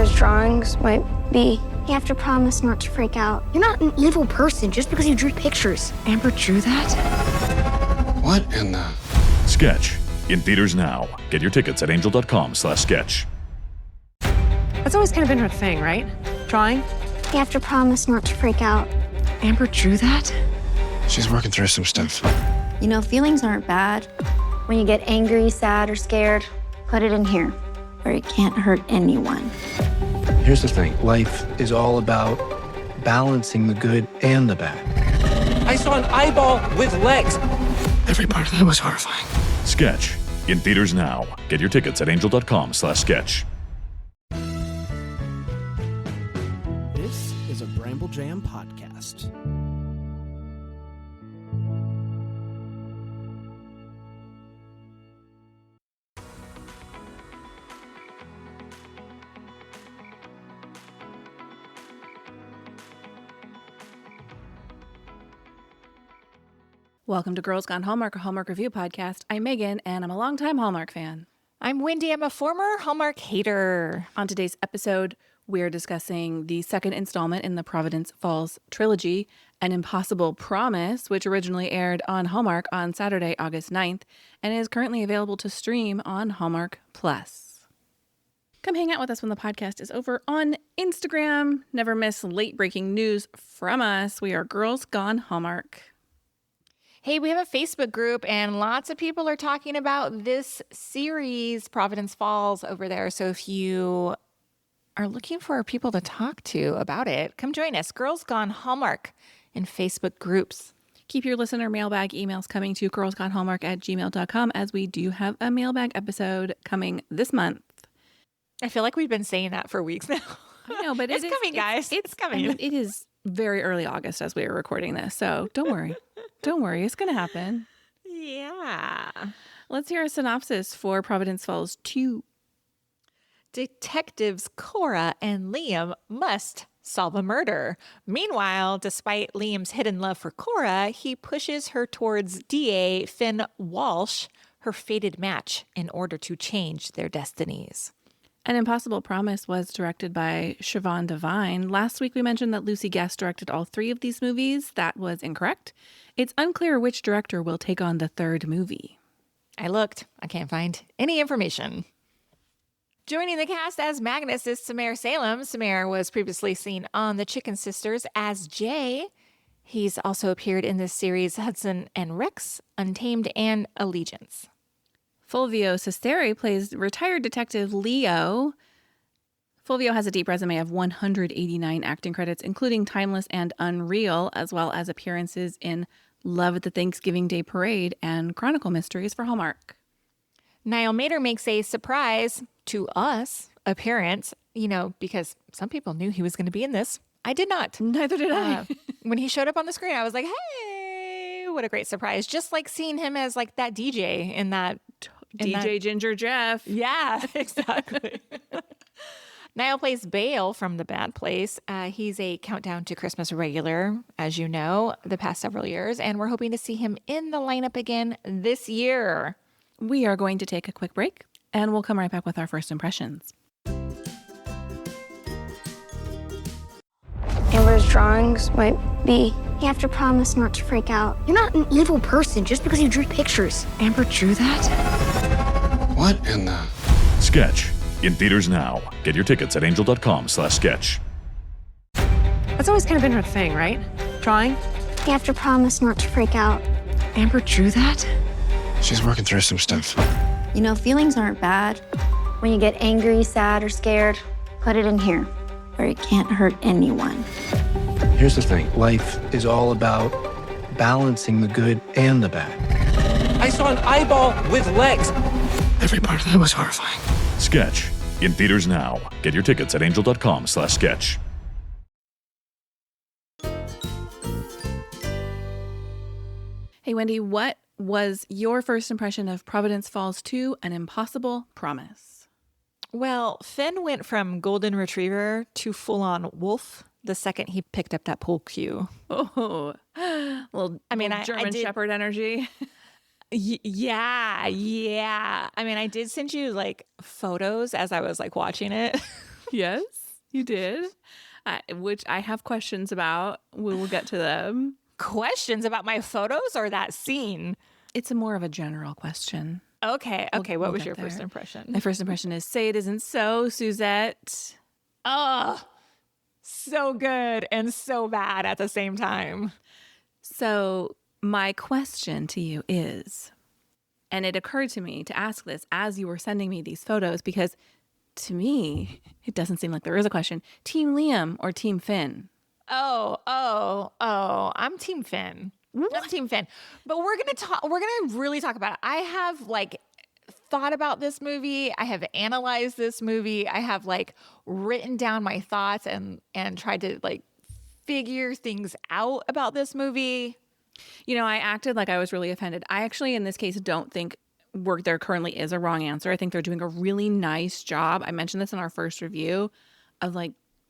those drawings might be. You have to promise not to freak out. You're not an evil person just because you drew pictures. Amber drew that? What in the... Sketch. In theaters now. Get your tickets at angel.com/sketch. That's always kind of been her thing, right? Drawing? You have to promise not to freak out. Amber drew that? She's working through some stuff. You know, feelings aren't bad. When you get angry, sad, or scared, put it in here, where it can't hurt anyone. Here's the thing. Life is all about balancing the good and the bad. I saw an eyeball with legs. Every part of that was horrifying. Sketch. In theaters now. Get your tickets at angel.com/sketch. This is a Bramble Jam podcast. Welcome to Girls Gone Hallmark, a Hallmark review podcast. I'm Megan, and I'm a longtime Hallmark fan. I'm Wendy. I'm a former Hallmark hater. On today's episode, we're discussing the second installment in the Providence Falls trilogy, An Impossible Promise, which originally aired on Hallmark on Saturday, August 9th, and is currently available to stream on Hallmark Plus. Come hang out with us when the podcast is over on Instagram. Never miss late-breaking news from us. We are Girls Gone Hallmark. Hey, we have a Facebook group, and lots of people are talking about this series, Providence Falls, over there. So if you are looking for people to talk to about it, come join us, Girls Gone Hallmark, in Facebook groups. Keep your listener mailbag emails coming to girlsgonehallmark@gmail.com, as we do have a mailbag episode coming this month. I feel like we've been saying that for weeks now. I know, but it's coming, guys. It's coming. I mean, it is very early August as we are recording this, so don't worry. Don't worry, it's going to happen. Yeah. Let's hear a synopsis for Providence Falls 2. Detectives Cora and Liam must solve a murder. Meanwhile, despite Liam's hidden love for Cora, he pushes her towards DA Finn Walsh, her fated match, in order to change their destinies. An Impossible Promise was directed by Siobhan Devine. Last week we mentioned that Lucy Guest directed all 3 of these movies. That was incorrect. It's unclear which director will take on the 3rd movie. I looked. I can't find any information. Joining the cast as Magnus is Samir Salem. Samir was previously seen on The Chicken Sisters as Jay. He's also appeared in this series Hudson and Rex, Untamed, and Allegiance. Fulvio Cestari plays retired detective Leo. Fulvio has a deep resume of 189 acting credits, including Timeless and Unreal, as well as appearances in Love at the Thanksgiving Day Parade and Chronicle Mysteries for Hallmark. Niall Mater makes a surprise to us appearance, because some people knew he was going to be in this. I did not. Neither did I. When he showed up on the screen, I was like, hey, what a great surprise. Just like seeing him as like that DJ in that DJ Ginger Jeff. Yeah, exactly. Niall plays Bale from The Bad Place. He's a Countdown to Christmas regular, as you know, the past several years, and we're hoping to see him in the lineup again this year. We are going to take a quick break, and we'll come right back with our first impressions. Amber's drawings might be. You have to promise not to freak out. You're not an evil person just because you drew pictures. Amber drew that? What in the... Sketch. In theaters now. Get your tickets at angel.com/sketch. That's always kind of been her thing, right? Drawing? You have to promise not to freak out. Amber drew that? She's working through some stuff. You know, feelings aren't bad. When you get angry, sad, or scared, put it in here, where it can't hurt anyone. Here's the thing. Life is all about balancing the good and the bad. I saw an eyeball with legs. Every part of that was horrifying. Sketch. In theaters now. Get your tickets at angel.com/sketch. Hey, Wendy, what was your first impression of Providence Falls 2, An Impossible Promise? Well, Finn went from golden retriever to full-on wolf the second he picked up that pool cue. Oh, little German Shepherd energy. Yeah. I mean, I did send you like photos as I was like watching it. Yes, you did. Which I have questions about. We will get to them. Questions about my photos or that scene? It's more of a general question. Okay. What we'll was get your there. first impression? My first impression is say it isn't so, Suzette. Oh, so good and so bad at the same time. So my question to you is, and it occurred to me to ask this as you were sending me these photos, because to me, it doesn't seem like there is a question. Team Liam or Team Finn? Oh, I'm Team Finn. I'm Team Finn. But we're gonna really talk about it. I have thought about this movie. I have analyzed this movie. I have written down my thoughts and tried to figure things out about this movie. I acted like I was really offended. I actually, in this case, don't think there currently is a wrong answer. I think they're doing a really nice job. I mentioned this in our first review of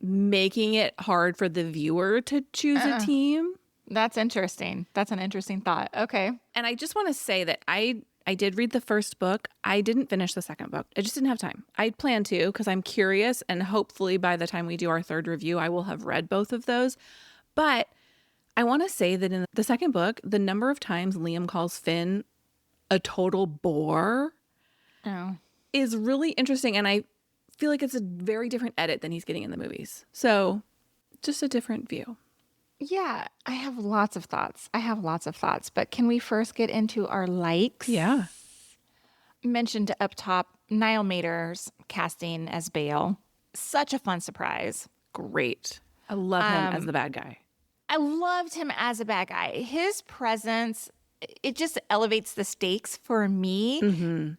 making it hard for the viewer to choose a team. That's interesting. That's an interesting thought. Okay. And I just want to say that I did read the first book. I didn't finish the second book. I just didn't have time. I plan to because I'm curious, and hopefully by the time we do our third review, I will have read both of those. But I want to say that in the second book, the number of times Liam calls Finn a total bore is really interesting. And I feel like it's a very different edit than he's getting in the movies. So just a different view. Yeah, I have lots of thoughts. But can we first get into our likes? Yeah. Mentioned up top, Niall Mater's casting as Bale. Such a fun surprise. Great. I love him as the bad guy. I loved him as a bad guy. His presence, it just elevates the stakes for me. Mm-hmm.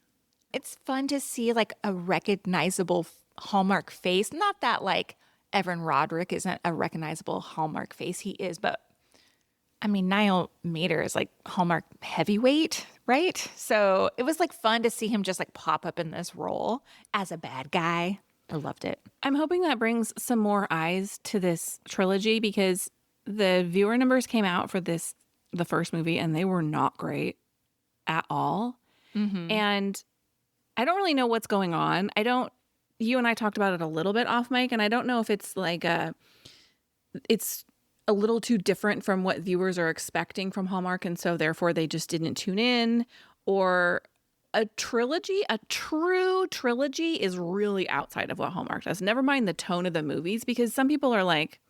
It's fun to see a recognizable Hallmark face. Not that Evan Roderick isn't a recognizable Hallmark face. He is, but I mean, Niall Mater is Hallmark heavyweight, right? So it was fun to see him just pop up in this role as a bad guy. I loved it. I'm hoping that brings some more eyes to this trilogy because the viewer numbers came out for the first movie and they were not great at all. Mm-hmm. And I don't really know what's going on. You and I talked about it a little bit off mic, and I don't know if it's it's a little too different from what viewers are expecting from Hallmark, and so therefore they just didn't tune in, or a true trilogy is really outside of what Hallmark does. Never mind the tone of the movies, because some people are like,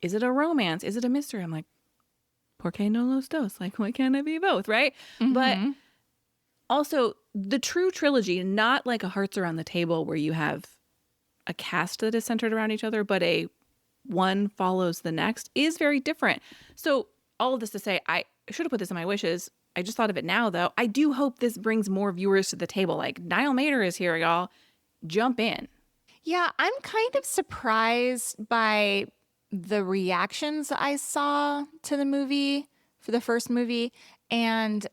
is it a romance? Is it a mystery? I'm like, ¿por qué no los dos? Why can't it be both, right? Mm-hmm. But also, the true trilogy, not like a Hearts Around the Table where you have a cast that is centered around each other, but one follows the next, is very different. So all of this to say, I should have put this in my wishes. I just thought of it now, though. I do hope this brings more viewers to the table. Niall Mater is here, y'all. Jump in. Yeah, I'm kind of surprised by the reactions I saw to the movie for the first movie, and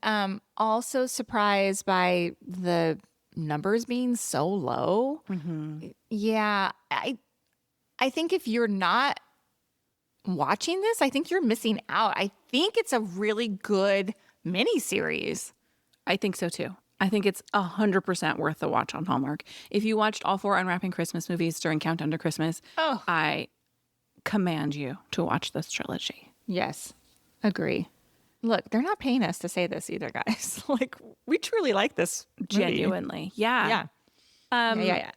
also surprised by the numbers being so low. Mm-hmm. Yeah, I think if you're not watching this, I think you're missing out. I think it's a really good miniseries. I think so too. I think it's 100% worth the watch on Hallmark. If you watched all 4 Unwrapping Christmas movies during Countdown to Christmas, I command you to watch this trilogy. Yes, agree. Look, they're not paying us to say this either, guys. We truly like this movie. Genuinely. Yeah. Yeah.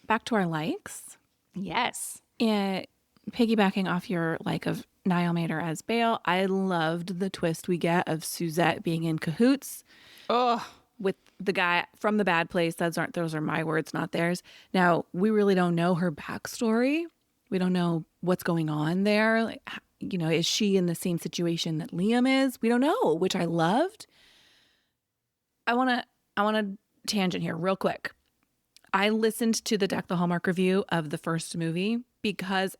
Back to our likes. Yes. Piggybacking off your like of Niall Mater as Bale, I loved the twist we get of Suzette being in cahoots with the guy from The Bad Place. Those are my words, not theirs. Now, we really don't know her backstory. We don't know what's going on there. Is she in the same situation that Liam is? We don't know, which I loved. I want to tangent here real quick. I listened to the Deck the Hallmark review of the first movie because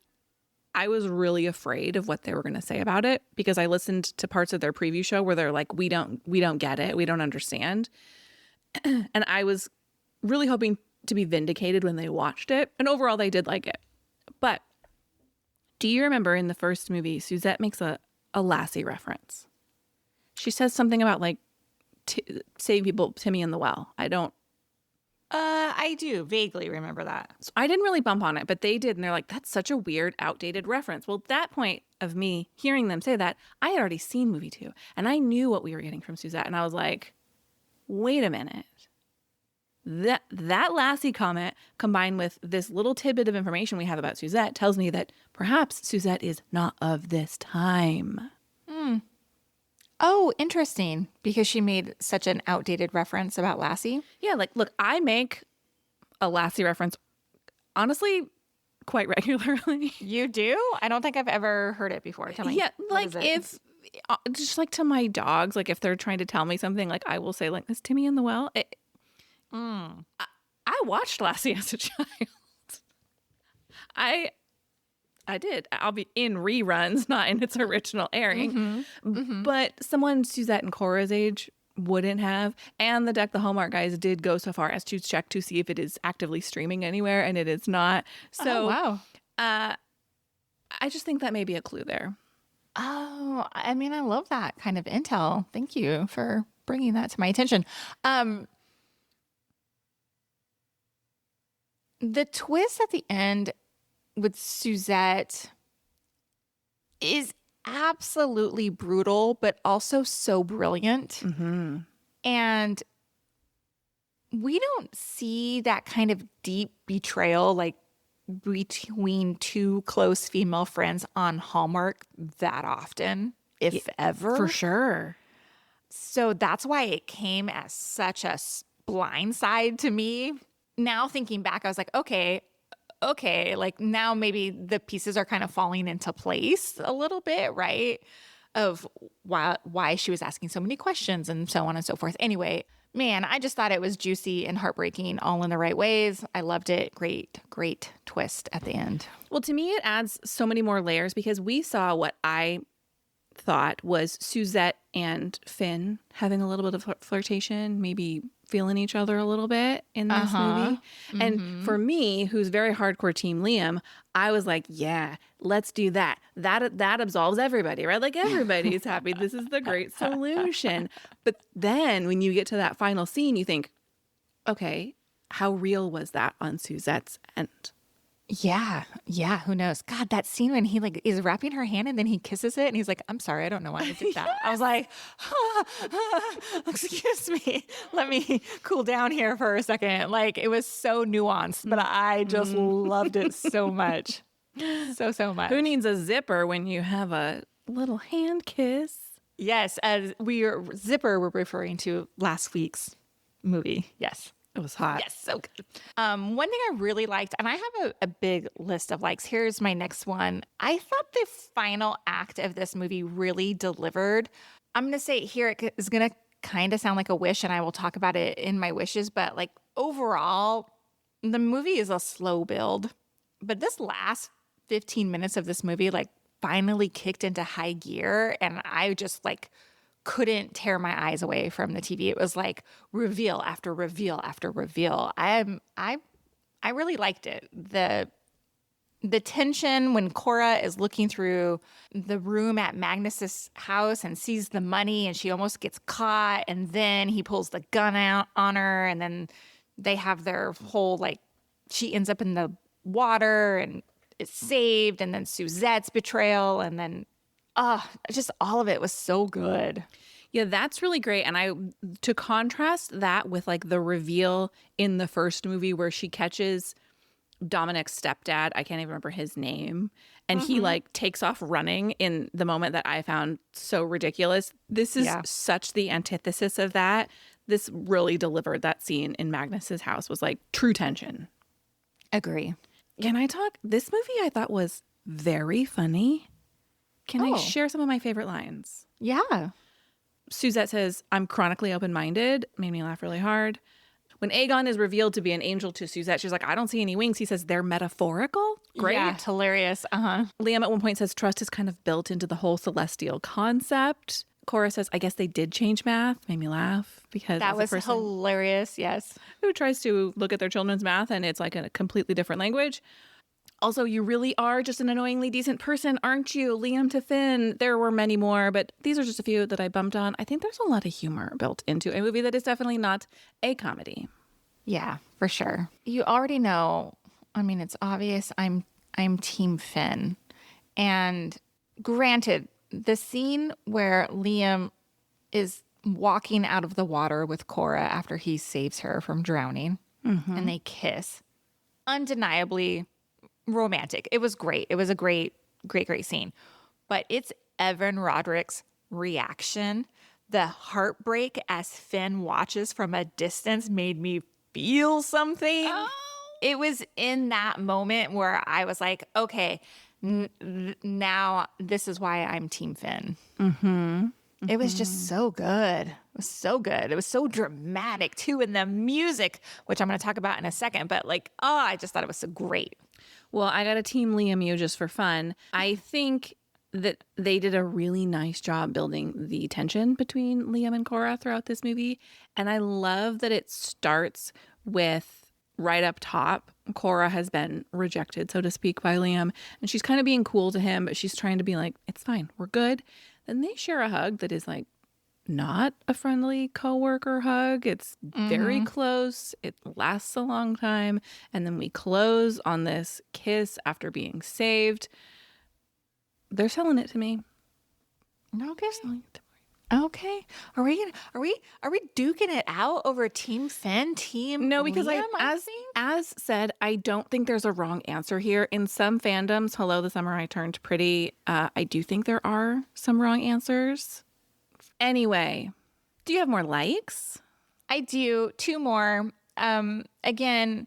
I was really afraid of what they were going to say about it, because I listened to parts of their preview show where they're like, we don't get it. We don't understand. And I was really hoping to be vindicated when they watched it. And overall, they did like it. But do you remember in the first movie, Suzette makes a Lassie reference? She says something about saving people, Timmy in the well. I do vaguely remember that. So I didn't really bump on it, but they did. And they're like, that's such a weird, outdated reference. Well, at that point of me hearing them say that, I had already seen movie 2. And I knew what we were getting from Suzette. And I was like, wait a minute. That Lassie comment combined with this little tidbit of information we have about Suzette tells me that perhaps Suzette is not of this time. Oh, interesting. Because she made such an outdated reference about Lassie. Yeah, like, look, I make a Lassie reference, honestly, quite regularly. You do? I don't think I've ever heard it before. Tell me. Yeah, what like is it? if, just like to my dogs, like if they're trying to tell me something, like I will say, like, is Timmy in the well? I watched Lassie as a child. I did. I'll be in reruns, not in its original airing. But someone Suzette and Cora's age wouldn't have. And the Hallmark guys did go so far as to check to see if it is actively streaming anywhere, and it is not. So, wow. I just think that may be a clue there. Oh, I mean, I love that kind of intel. Thank you for bringing that to my attention. The twist at the end with Suzette is absolutely brutal, but also so brilliant. And we don't see that kind of deep betrayal like between two close female friends on Hallmark that often, if ever. For sure. So that's why it came as such a blindside to me. Now thinking back, I was like, okay, like now maybe the pieces are kind of falling into place a little bit, right? Of why she was asking so many questions and so on and so forth. Anyway, man, I just thought it was juicy and heartbreaking all in the right ways. I loved it. Great twist at the end. Well, to me, it adds so many more layers because we saw what I thought was Suzette and Finn having a little bit of flirtation, maybe feeling each other a little bit in this movie. And for me, who's very hardcore Team Liam, I was like, yeah, let's do that. That absolves everybody, right? Like everybody's happy. This is the great solution. But then when you get to that final scene, you think, okay, how real was that on Suzette's end? Yeah. Who knows? God, that scene when he like is wrapping her hand and then he kisses it and he's like, I'm sorry, I don't know why I did that. I was like, excuse me, let me cool down here for a second. Like it was so nuanced, but I just loved it so much. So much. Who needs a zipper when you have a little hand kiss? Yes, as zipper we're referring to last week's movie. Yes. It was hot. Yes, so good. One thing I really liked, and I have a big list of likes. Here's my next one. I thought the final act of this movie really delivered. I'm going to say here it is going to kind of sound like a wish, and I will talk about it in my wishes. But like overall, the movie is a slow build. But this last 15 minutes of this movie like finally kicked into high gear, and I just like couldn't tear my eyes away from the TV. It was like reveal after reveal after reveal. I really liked it. The tension when Cora is looking through the room at Magnus's house and sees the money and she almost gets caught, and then he pulls the gun out on her, and then they have their whole like she ends up in the water and is saved, and then Suzette's betrayal, and then just all of it was so good. Yeah, that's really great. And to contrast that with like the reveal in the first movie where she catches Dominic's stepdad, I can't even remember his name, and he like takes off running in the moment that I found so ridiculous. This is such the antithesis of that. This really delivered. That scene in Magnus's house was like true tension. Agree. Can I talk? This movie I thought was very funny. Can I share some of my favorite lines? Yeah. Suzette says, I'm chronically open-minded. Made me laugh really hard. When Aegon is revealed to be an angel to Suzette, she's like, I don't see any wings. He says, they're metaphorical. Great. Yeah, hilarious. Liam at one point says, trust is kind of built into the whole celestial concept. Cora says, I guess they did change math. Made me laugh because that was hilarious. Yes. Who tries to look at their children's math and it's like a completely different language. Also, you really are just an annoyingly decent person, aren't you? Liam to Finn. There were many more, but these are just a few that I bumped on. I think there's a lot of humor built into a movie that is definitely not a comedy. Yeah, for sure. You already know, I mean, it's obvious I'm Team Finn. And granted, the scene where Liam is walking out of the water with Cora after he saves her from drowning and they kiss, undeniably romantic. It was great. It was a great scene. But it's Evan Roderick's reaction. The heartbreak as Finn watches from a distance made me feel something. Oh. It was in that moment where I was like, okay, now this is why I'm Team Finn. It was just so good. It was so good. It was so dramatic too. And the music, which I'm going to talk about in a second, but like, oh, I just thought it was so great. Well, I got a Team Liam you just for fun. I think that they did a really nice job building the tension between Liam and Cora throughout this movie. And I love that it starts with right up top, Cora has been rejected, so to speak, by Liam. And she's kind of being cool to him, but she's trying to be like, it's fine, we're good. Then they share a hug that is like not a friendly coworker hug. It's very close. It lasts a long time. And then we close on this kiss after being saved. They're selling it to me. Okay. Okay. Are we duking it out over Team Finn, Team No, because Liam, as said, I don't think there's a wrong answer here. In some fandoms, hello, the summer I turned pretty, I do think there are some wrong answers. Anyway, do you have more likes? I do. 2 more. Again,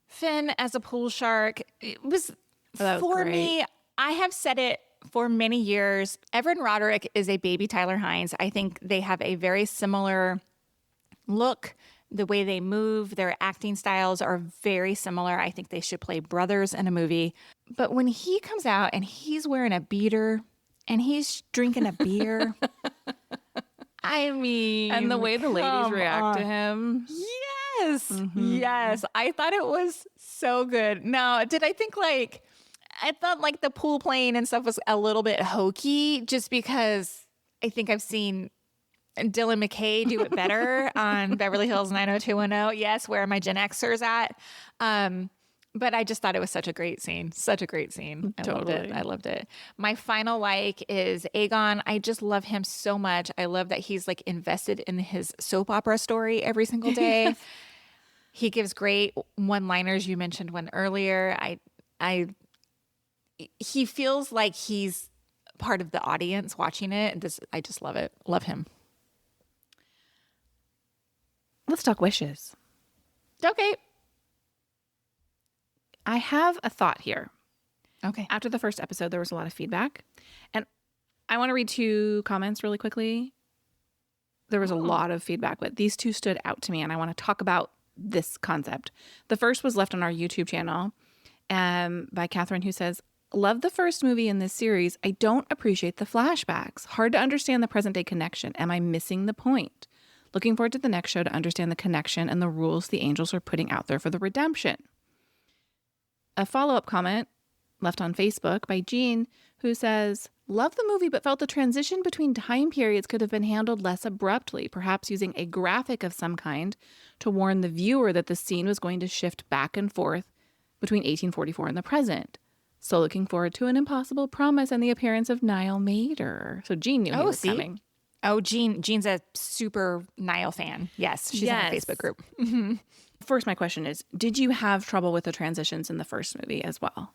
Finn as a pool shark, it was for great. me, I have said it for many years. Evan Roderick is a baby Tyler Hines. I think they have a very similar look. The way they move, their acting styles are very similar. I think they should play brothers in a movie. But when he comes out and he's wearing a beater and he's drinking a beer, I mean, And the way the ladies react to him. Yes. Yes. I thought it was so good. Now, did I think I thought like the pool playing and stuff was a little bit hokey just because I think I've seen Dylan McKay do it better on Beverly Hills 90210. Yes, where are my Gen Xers at? But I just thought it was such a great scene. Such a great scene. I loved it. I loved it. My final like is Aegon. I just love him so much. I love that he's like invested in his soap opera story every single day. He gives great one-liners. You mentioned one earlier. He feels like he's part of the audience watching it. I just love it. Love him. Let's talk wishes. Okay. I have a thought here. Okay. After the first episode, there was a lot of feedback. And I want to read 2 comments really quickly. There was a lot of feedback, but these 2 stood out to me, and I want to talk about this concept. The first was left on our YouTube channel by Catherine, who says, love the first movie in this series. I don't appreciate the flashbacks. Hard to understand the present day connection. Am I missing the point? Looking forward to the next show to understand the connection and the rules the angels are putting out there for the redemption. A follow-up comment left on Facebook by Jean, who says, love the movie, but felt the transition between time periods could have been handled less abruptly, perhaps using a graphic of some kind to warn the viewer that the scene was going to shift back and forth between 1844 and the present. So looking forward to an Impossible Promise and the appearance of Niall Mater. So Jean knew he was coming. Oh, Jean's a super Niall fan. Yes, she's in the Facebook group. First, my question is, did you have trouble with the transitions in the first movie as well?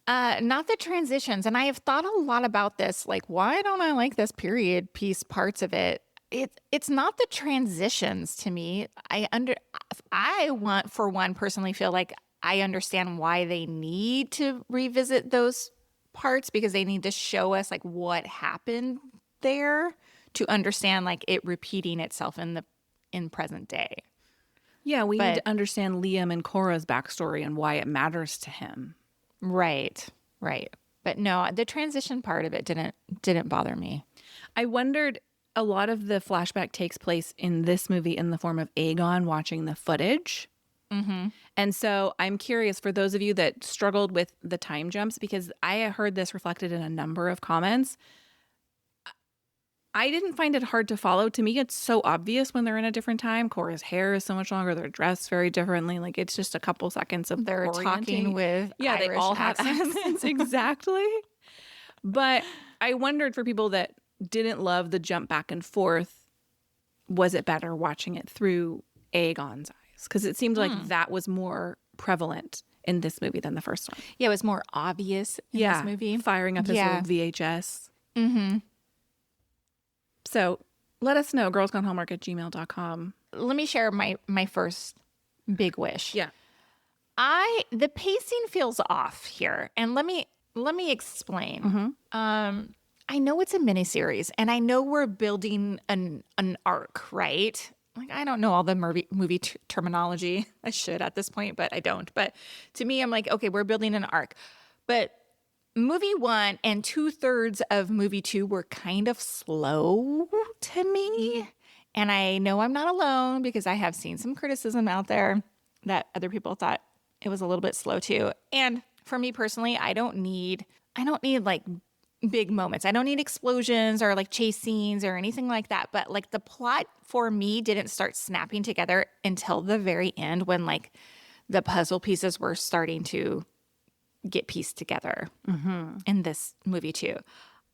Not the transitions. And I have thought a lot about this. Like, why don't I like this period piece parts of it? It's not the transitions to me. I want, for one, personally feel like I understand why they need to revisit those parts, because they need to show us like what happened there to understand like it repeating itself in present day. Yeah, we need to understand Liam and Cora's backstory and why it matters to him. Right. But no, the transition part of it didn't bother me. I wondered, a lot of the flashback takes place in this movie in the form of Aegon watching the footage. Mm-hmm. And so I'm curious, for those of you that struggled with the time jumps, because I heard this reflected in a number of comments, I didn't find it hard to follow. To me, it's so obvious when they're in a different time. Cora's hair is so much longer. They're dressed very differently. Like, it's just a couple seconds of They're talking with they Irish all have accents. accents. Exactly. But I wondered, for people that didn't love the jump back and forth, was it better watching it through Aegon's eyes? Because it seemed like that was more prevalent in this movie than the first one. Yeah, it was more obvious in this movie. Firing up his little VHS. Mm-hmm. So let us know, girlsgonehallmark@gmail.com. Let me share my first big wish. Yeah. The pacing feels off here, and let me explain. I know it's a miniseries, and I know we're building an arc, right? Like, I don't know all the movie terminology. I should at this point, but I don't. But to me, I'm like, okay, we're building an arc. But movie 1 and 2/3 of movie 2 were kind of slow to me. And I know I'm not alone, because I have seen some criticism out there that other people thought it was a little bit slow too. And for me personally, I don't need like big moments. I don't need explosions or like chase scenes or anything like that. But like, the plot for me didn't start snapping together until the very end, when like the puzzle pieces were starting to get pieced together in this movie too.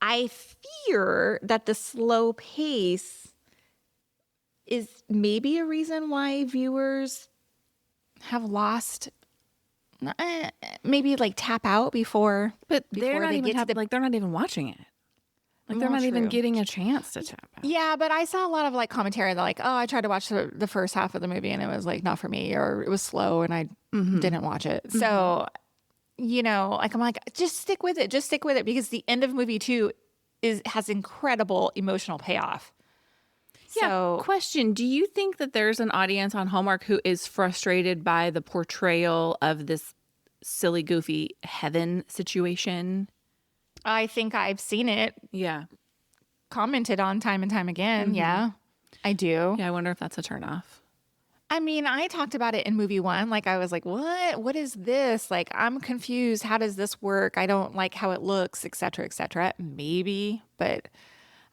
I fear that the slow pace is maybe a reason why viewers have lost, maybe like tap out before. But they're not they even get to they're not even watching it. Like, they're Well, not even true. getting a chance to tap out. Yeah, but I saw a lot of like commentary that like, oh, I tried to watch the first half of the movie and it was like not for me, or it was slow and I didn't watch it. So, you know, like, I'm like, just stick with it, because the end of movie 2 has incredible emotional payoff. Yeah. So, Question: do you think that there's an audience on Hallmark who is frustrated by the portrayal of this silly, goofy heaven situation? I think I've seen it Yeah. commented on time and time again. Yeah, I do. Yeah, I wonder if that's a turnoff. I mean, I talked about it in movie 1. Like, I was like, what? What is this? Like, I'm confused. How does this work? I don't like how it looks, et cetera, et cetera. Maybe. But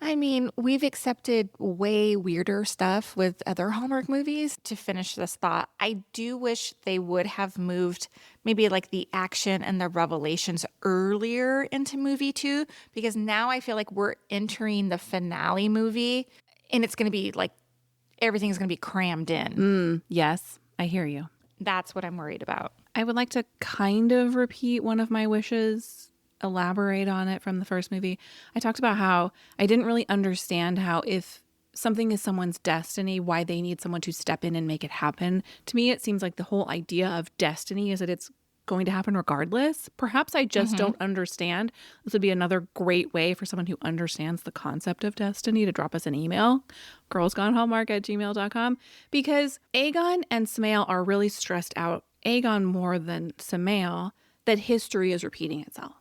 I mean, we've accepted way weirder stuff with other Hallmark movies. To finish this thought, I do wish they would have moved maybe like the action and the revelations earlier into movie 2, because now I feel like we're entering the finale movie and it's going to be like, everything's going to be crammed in. Yes, I hear you. That's what I'm worried about. I would like to kind of repeat one of my wishes, elaborate on it from the first movie. I talked about how I didn't really understand how, if something is someone's destiny, why they need someone to step in and make it happen. To me, it seems like the whole idea of destiny is that it's going to happen regardless. Perhaps I just don't understand. This would be another great way for someone who understands the concept of destiny to drop us an email, girlsgonehallmark@gmail.com, because Aegon and Samael are really stressed out, Aegon more than Samael, that history is repeating itself.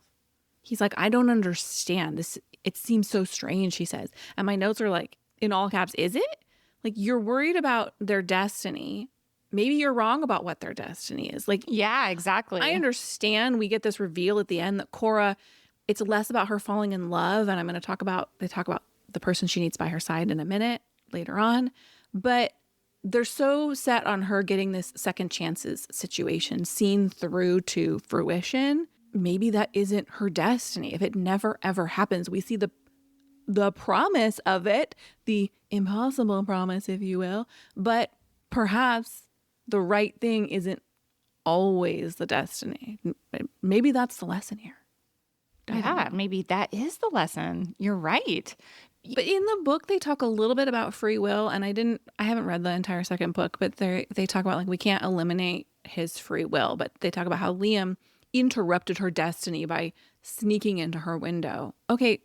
He's like, I don't understand this. It seems so strange, he says. And my notes are like, in all caps, is it? Like, you're worried about their destiny. Maybe you're wrong about what their destiny is. Like, Yeah, exactly. I understand we get this reveal at the end that Cora, it's less about her falling in love. And I'm going to talk about the person she needs by her side in a minute later on. But they're so set on her getting this second chances situation seen through to fruition. Maybe that isn't her destiny. If it never, ever happens, we see the promise of it, the impossible promise, if you will. But perhaps the right thing isn't always the destiny. Maybe that's the lesson here. Yeah, maybe that is the lesson. You're right. But in the book, they talk a little bit about free will, and I haven't read the entire second book, but they talk about, like, we can't eliminate his free will, but they talk about how Liam interrupted her destiny by sneaking into her window. Okay,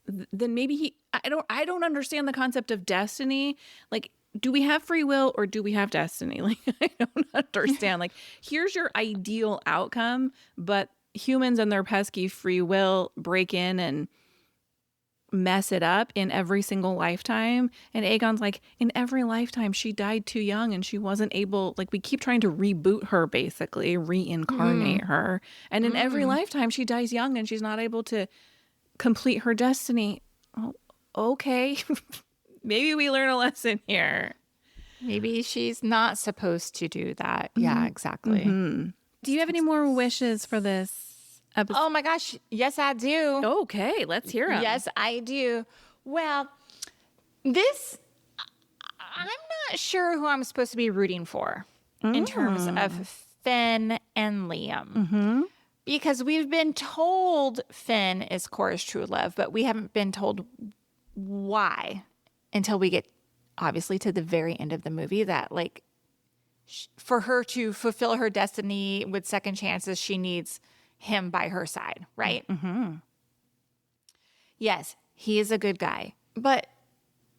then maybe I don't understand the concept of destiny. Like, do we have free will or do we have destiny? Like, I don't understand. Like, here's your ideal outcome, but humans and their pesky free will break in and mess it up in every single lifetime. And Aegon's like, in every lifetime, she died too young and she wasn't able, like, we keep trying to reboot her, basically, reincarnate her. And in every lifetime, she dies young and she's not able to complete her destiny. Oh, okay, maybe we learn a lesson here. Maybe she's not supposed to do that. Yeah, exactly. Do you have any more wishes for this episode? Oh my gosh. Yes, I do. Okay, let's hear them. Yes, I do. Well, this, I'm not sure who I'm supposed to be rooting for in terms of Finn and Liam. Because we've been told Finn is Cora's true love, but we haven't been told why until we get, obviously, to the very end of the movie that, like, for her to fulfill her destiny with second chances, she needs him by her side, right? Yes, he is a good guy, but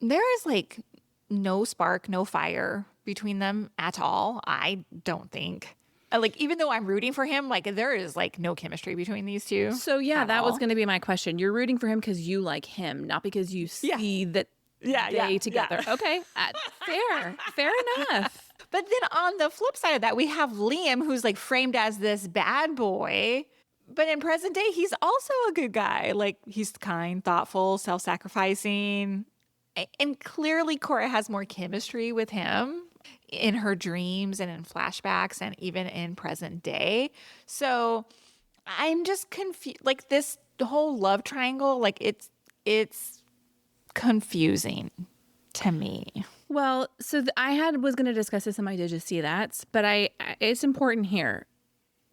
there is like no spark, no fire between them at all. I don't think. Like, even though I'm rooting for him, like, there is like no chemistry between these two. So yeah, at that all. was going to be my question. You're rooting for him because you like him, not because you see that they together. Okay, fair enough. But then on the flip side of that, we have Liam, who's like framed as this bad boy. But in present day, he's also a good guy. Like, he's kind, thoughtful, self-sacrificing. And clearly Cora has more chemistry with him in her dreams and in flashbacks and even in present day. So I'm just confused. Like, this whole love triangle, like, it's confusing to me. Well, so I was going to discuss this in my Did You See That? But it's important here.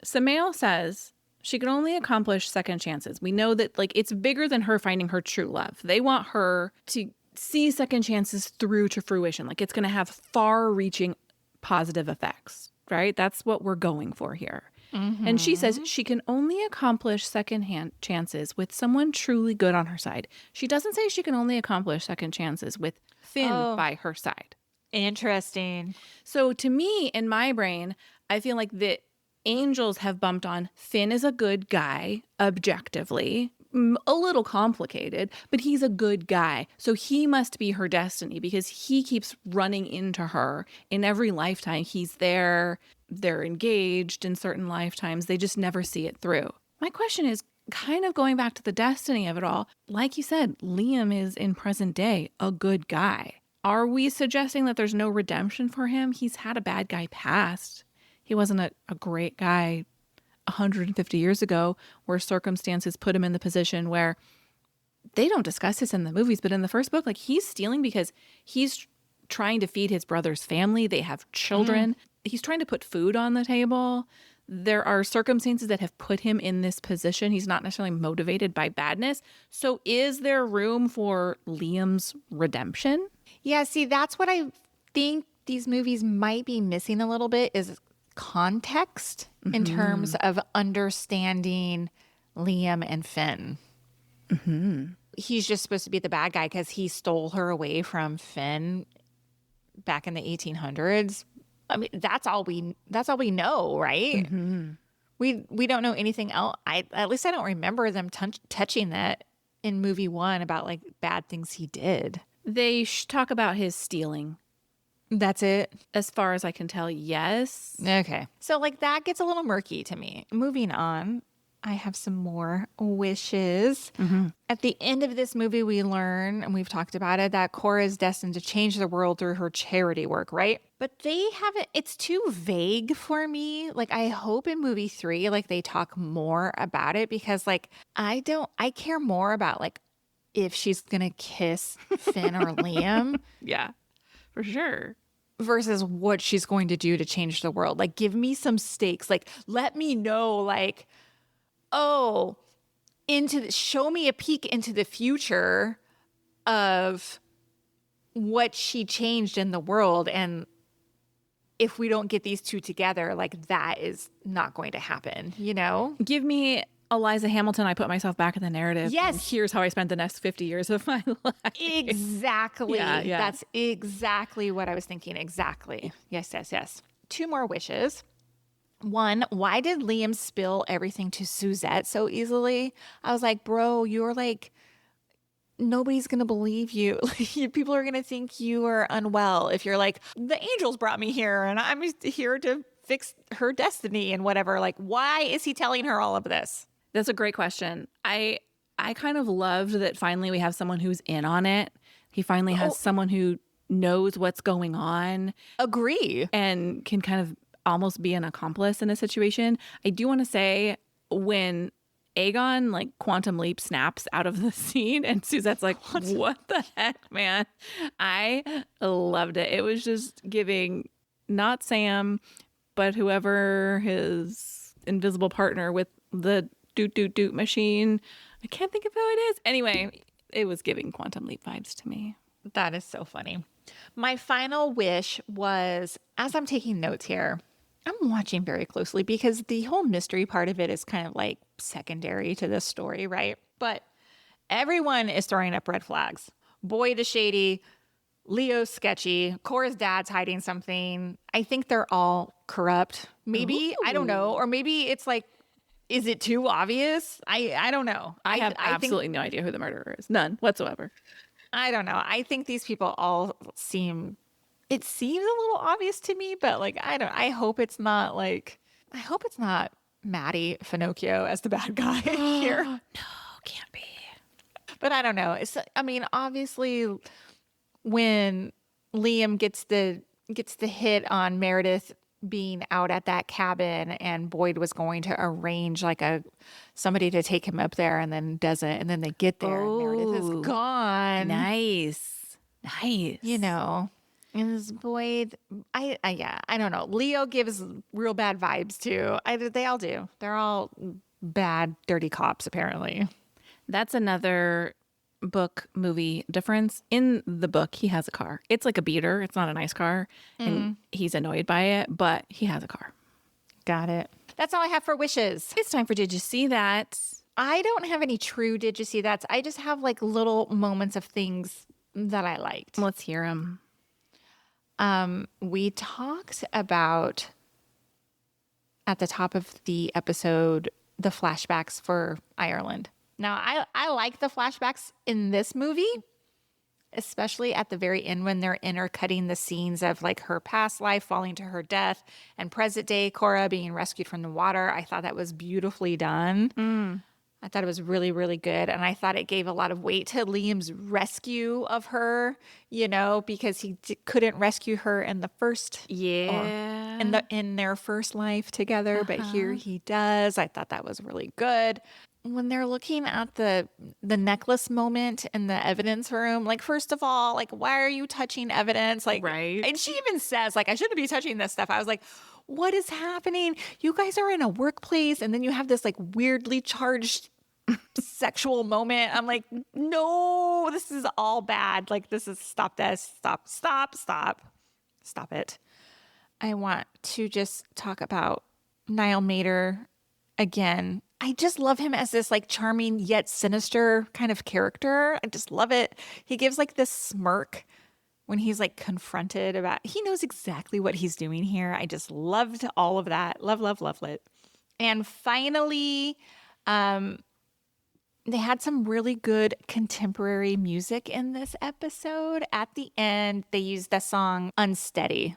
Samael says she can only accomplish second chances. We know that, like, it's bigger than her finding her true love. They want her to see second chances through to fruition. Like, it's going to have far-reaching positive effects, right? That's what we're going for here. And she says she can only accomplish second-hand chances with someone truly good on her side. She doesn't say she can only accomplish second chances with Finn by her side. Interesting. So to me, in my brain, I feel like the angels have bumped on Finn is a good guy, objectively. A little complicated, but he's a good guy. So he must be her destiny because he keeps running into her in every lifetime. He's there. They're engaged in certain lifetimes. They just never see it through. My question is kind of going back to the destiny of it all. Like you said, Liam is in present day a good guy. Are we suggesting that there's no redemption for him? He's had a bad guy past. He wasn't a great guy 150 years ago, where circumstances put him in the position where they don't discuss this in the movies, but in the first book, like, he's stealing because he's trying to feed his brother's family. They have children. He's trying to put food on the table. There are circumstances that have put him in this position. He's not necessarily motivated by badness. So is there room for Liam's redemption? Yeah, see, that's what I think these movies might be missing a little bit is context in terms of understanding Liam and Finn. He's just supposed to be the bad guy because he stole her away from Finn back in the 1800s. I mean, that's all we know, right? We don't know anything else. At least I don't remember them touching that in movie one about like bad things he did. They talk about his stealing. That's it. As far as I can tell, yes. Okay. So like that gets a little murky to me. Moving on, I have some more wishes. At the end of this movie, we learn, and we've talked about it, that Cora is destined to change the world through her charity work, right? But they haven't, it's too vague for me. Like, I hope in movie 3, like, they talk more about it because, like, I care more about, like, if she's going to kiss Finn or Liam. Yeah, for sure. Versus what she's going to do to change the world. Like, give me some stakes. Like, let me know, like, oh, show me a peek into the future of what she changed in the world. And if we don't get these two together, like, that is not going to happen, you know? Give me Eliza Hamilton, I put myself back in the narrative. Yes. And here's how I spent the next 50 years of my life. Exactly. Yeah. That's exactly what I was thinking. Exactly. Yes. 2 more wishes. 1, why did Liam spill everything to Suzette so easily? I was like, bro, you're like, nobody's going to believe you. People are going to think you are unwell if you're like, the angels brought me here and I'm here to fix her destiny and whatever. Like, why is he telling her all of this? That's a great question. I I kind of loved that finally we have someone who's in on it. He finally has someone who knows what's going on. Agree. And can kind of almost be an accomplice in a situation. I do want to say when Aegon, like, quantum leap snaps out of the scene and Suzette's like, what the heck, man? I loved it. It was just giving not Sam, but whoever his invisible partner with the doot machine. I can't think of who it is. Anyway, it was giving quantum leap vibes to me. That is so funny. My final wish was, as I'm taking notes here, I'm watching very closely because the whole mystery part of it is kind of like secondary to this story, right? But everyone is throwing up red flags. Boyd is shady. Leo's sketchy. Cora's dad's hiding something. I think they're all corrupt. Maybe. I don't know. Or maybe it's like, is it too obvious? I don't know. I have absolutely no idea who the murderer is. None whatsoever. I don't know. I think these people all seems a little obvious to me, but like, I hope it's not Maddie Finocchio as the bad guy here. No, can't be. But I don't know. Obviously when Liam gets the hit on Meredith being out at that cabin and Boyd was going to arrange like somebody to take him up there and then doesn't, and then they get there and Meredith is gone. Nice. You know, and this Boyd, I don't know. Leo gives real bad vibes too. They all do. They're all bad, dirty cops apparently. That's another book movie difference. In the book, he has a car. It's like a beater. It's not a nice car. And he's annoyed by it, but he has a car. Got it. That's all I have for wishes. It's time for Did You See That? I don't have any true Did You See That? I just have like little moments of things that I liked. Let's hear them. We talked about at the top of the episode the flashbacks for Ireland. Now, I like the flashbacks in this movie, especially at the very end when they're intercutting the scenes of like her past life falling to her death and present day Cora being rescued from the water. I thought that was beautifully done. I thought it was really, really good. And I thought it gave a lot of weight to Liam's rescue of her, you know, because he couldn't rescue her in the first, in their first life together. But here he does. I thought that was really good. When they're looking at the necklace moment in the evidence room, like, first of all, like, why are you touching evidence? Like, right. And she even says, like, I shouldn't be touching this stuff. I was like, what is happening? You guys are in a workplace and then you have this like weirdly charged sexual moment. I'm like, no, this is all bad. Like, this is, stop this. Stop it. I want to just talk about Niall Mater again. I just love him as this like charming yet sinister kind of character. I just love it. He gives like this smirk when he's like confronted about, he knows exactly what he's doing here. I just loved all of that. Love it. And finally, they had some really good contemporary music in this episode. At the end, they used the song Unsteady.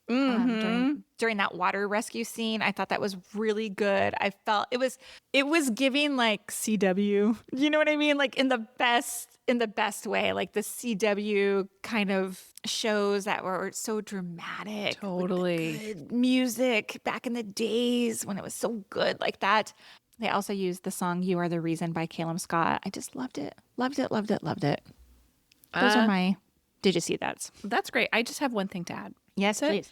During that water rescue scene. I thought that was really good. I felt it was giving like CW, you know what I mean? Like in the best way, like the CW kind of shows that were so dramatic. Totally. With the good music back in the days when it was so good like that. They also used the song You Are the Reason by Calum Scott. I just loved it. Loved it. Those are my Did You See That? That's great. I just have one thing to add. Yes, please.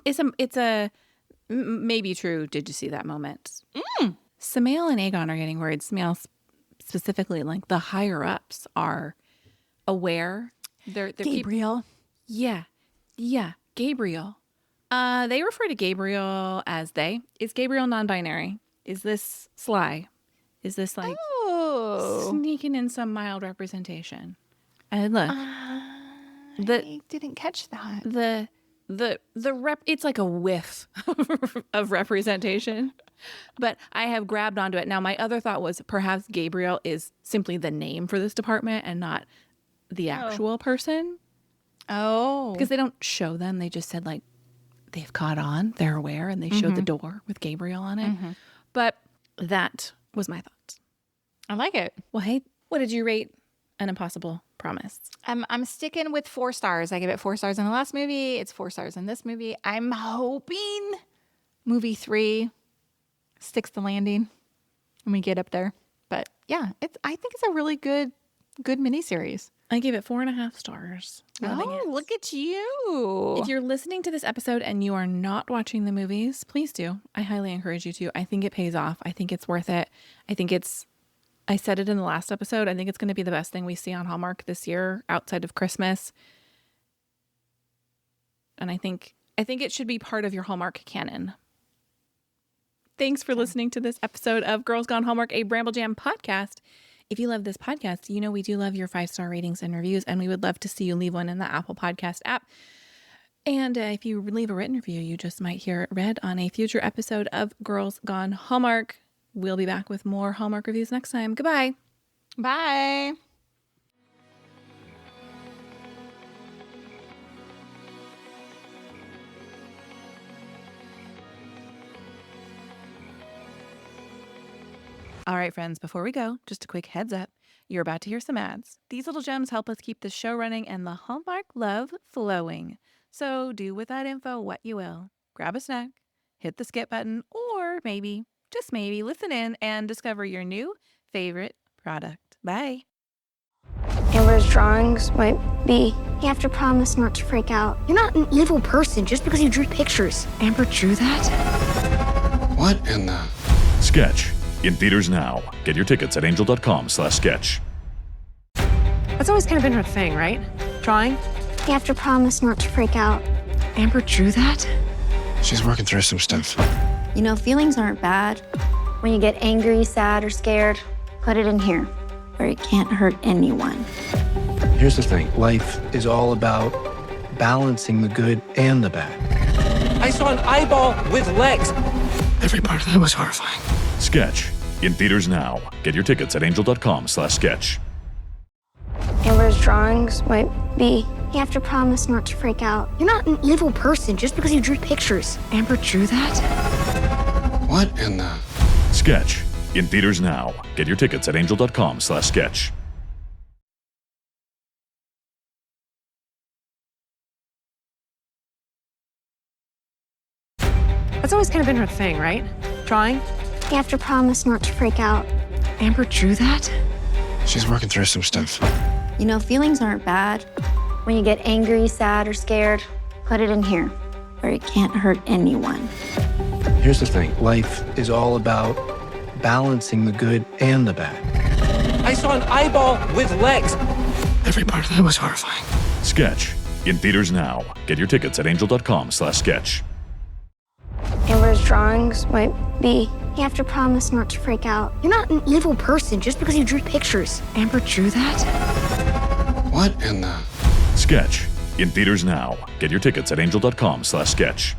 It's a maybe true. Did you see that moment? Samael and Aegon are getting worried. Samael specifically, like the higher ups are aware. They're Gabriel. Yeah, Gabriel. They refer to Gabriel as they. Is Gabriel non-binary? Is this sly? Is this like sneaking in some mild representation? And look, I didn't catch that. It's like a whiff of representation, but I have grabbed onto it. Now, my other thought was perhaps Gabriel is simply the name for this department and not the actual person. Oh. Because they don't show them. They just said like they've caught on, they're aware, and they showed the door with Gabriel on it. But that was my thoughts. I like it. Well, hey, what did you rate An Impossible Promise? I'm sticking with 4 stars. I give it 4 stars in the last movie. It's 4 stars in this movie. I'm hoping movie 3 sticks the landing when we get up there. But yeah, I think it's a really good miniseries. I gave it 4.5 stars. Look at you. If you're listening to this episode and you are not watching the movies, please do. I highly encourage you to. I think it pays off. I think it's worth it. I said it in the last episode. I think it's going to be the best thing we see on Hallmark this year outside of Christmas. And I think it should be part of your Hallmark canon. Thanks for listening to this episode of Girls Gone Hallmark, a Bramble Jam podcast. If you love this podcast, you know we do love your 5-star ratings and reviews, and we would love to see you leave one in the Apple Podcast app. And if you leave a written review, you just might hear it read on a future episode of Girls Gone Hallmark. We'll be back with more Hallmark reviews next time. Goodbye. Bye. All right, friends, before we go, just a quick heads up. You're about to hear some ads. These little gems help us keep the show running and the Hallmark love flowing. So do with that info what you will. Grab a snack, hit the skip button, or maybe, just maybe, listen in and discover your new favorite product. Bye. Amber's drawings might be. You have to promise not to freak out. You're not an evil person just because you drew pictures. Amber drew that? What in the... Sketch. In theaters now. Get your tickets at angel.com/sketch. That's always kind of been her thing, right? Drawing? You have to promise not to freak out. Amber drew that? She's working through some stuff. You know, feelings aren't bad. When you get angry, sad, or scared, put it in here, where it can't hurt anyone. Here's the thing. Life is all about balancing the good and the bad. I saw an eyeball with legs. Every part of that was horrifying. Sketch. In theaters now. Get your tickets at angel.com/sketch. Amber's drawings might be. You have to promise not to freak out. You're not an evil person just because you drew pictures. Amber drew that? What in the... Sketch. In theaters now. Get your tickets at angel.com/sketch. That's always kind of been her thing, right? Drawing? You have to promise not to freak out. Amber drew that? She's working through some stuff. You know, feelings aren't bad. When you get angry, sad, or scared, put it in here, where it can't hurt anyone. Here's the thing. Life is all about balancing the good and the bad. I saw an eyeball with legs. Every part of that was horrifying. Sketch. In theaters now. Get your tickets at angel.com/sketch. Amber's drawings might be. You have to promise not to freak out. You're not an evil person just because you drew pictures. Amber drew that? What in the... Sketch. In theaters now. Get your tickets at angel.com/sketch.